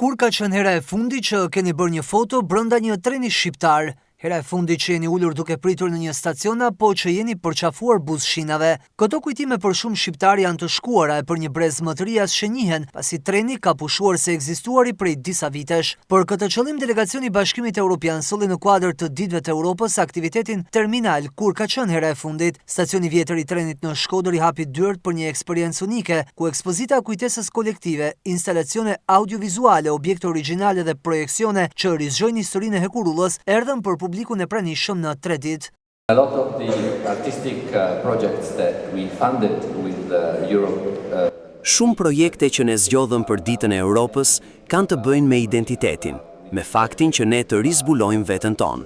Kur ka qenë hera e fundit që keni bërë një foto brenda një treni shqiptar? Hera e fundit që jeni ulur duke pritur në një stacion apo që jeni përqafuar buzëshinave? Këto kujtime për shumë shqiptar janë të shkuara e për një brez më të ri as që njihen, pasi treni ka pushuar se ekzistuari prej disa vitesh. Për këtë qëllim, delegacioni i Bashkimit Evropian solli në kuadër të Ditëve të Evropës aktivitetin Terminal, kur ka qenë hera e fundit. Stacioni i vjetër i trenit në Shkodër i hapi dyert për një eksperiencë unike, ku ekspozita kujtesës kolektive, instalacione audiovizuale, objekte origjinale dhe projeksione që rizgjojnë historinë e Hekurullës erdhën për publikun e pranishëm në 3 ditë. A lot of the artistic projects that we funded with Europe. Shumë projekte që ne zgjodhëm për Ditën e Europës kanë të bëjnë me identitetin, me faktin që ne të rizbulojmë veten tonë.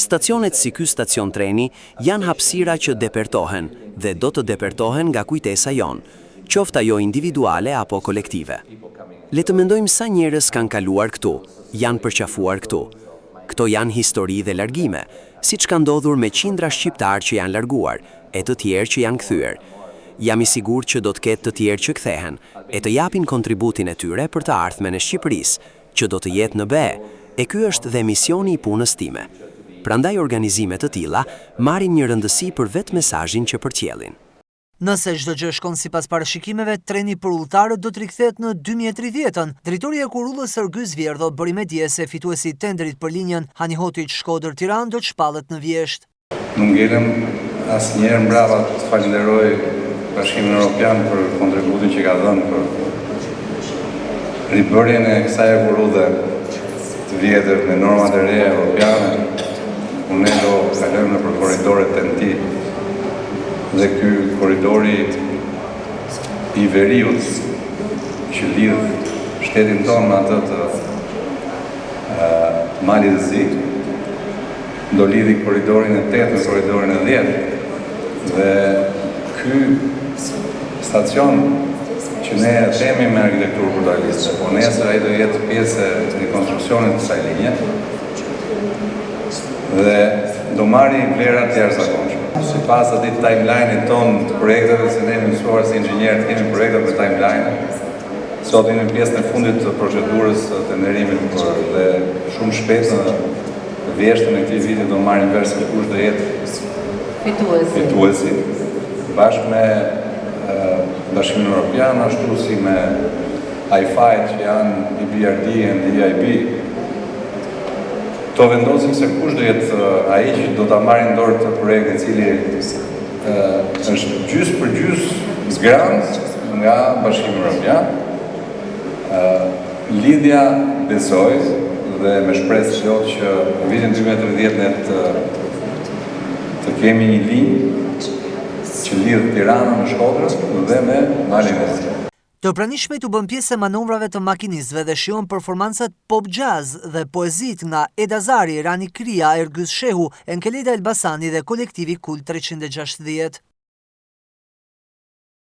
Stacionet si ky stacion treni janë hapësira që depertohen dhe do të depertohen nga kujtesa jonë, qoftë ajo individuale apo kolektive. Le të mendojmë sa njerëz kanë kaluar këtu, janë përqafuar këtu. Këto janë histori dhe largime, siç ka ndodhur me qindra shqiptar që janë larguar, e të tjerë që janë kthyer. Jam i sigurt që do të ketë të tjerë që kthehen, e të japin kontributin e tyre për të ardhmen e Shqipërisë, që do të jetë në be, e ky është dhe misioni i punës time. Prandaj organizime të tilla marrin një rëndësi për vetë mesazhin që përcjellin. Nëse çdo gjë shkon sipas parashikimeve, treni për udhëtarët do të rikthehet në 2030-ën. Drejtori i Hekurullës Sergys Vjerdho bëri me dije se fituesi i tenderit për linjën Hanihotić-Shkodër-Tiranë do të shpallet në vjesht. Nuk ngelem asnjëherë mbrapa të falenderoj Bashkimin Evropian për kontributin që ka dhënë për ribërjen e kësaj Hekurudhe të vjetër me normat e reja evropiane. Unë do kalojmë nëpër korridoret TEN-T. Dhe ky korridori i veriut që lidh shtetin tonë me atë të Malit të Zi, do lidhi korridorin e 8 me korridorin e 10. Dhe ky stacion që ne themi me arkitekturë brutaliste, po nesër ai do jetë pjesë e rikonstruksionit të kësaj linje dhe do marri vlera të jashtëzakonshme. Sipas atij timeline-it tonë të projekteve, se ne jemi mësuar si inxhinierë, kemi projekte me timeline. Sot jemi në pjesën e fundit të procedurës të tenderimit dhe shumë shpejt në vjeshtën e këtij viti do marrim vesh se kush do jetë fituesi. Bashkë me Bashkimin Evropian, ashtu si me IFI që janë EBRD dhe EIB. To vendosim se kush do jetë ai që do ta marrë në dorë të projektit i cili është gjys për gjys zgrant nga Bashkimi Evropian. Lidhja besoj dhe me shpresë plot që në vitin 2030 ne të kemi një linjë që lidh Tiranën me Shkodrën dhe me Malin e Zi. Të pranishmit u bën pjesë e manomvrave të makinistëve dhe shijon performancat pop jazz dhe poezit nga Eda Zari, Rani Kria, Ergys Shehu, Enkelida Elbasani dhe kolektivi Kult 360.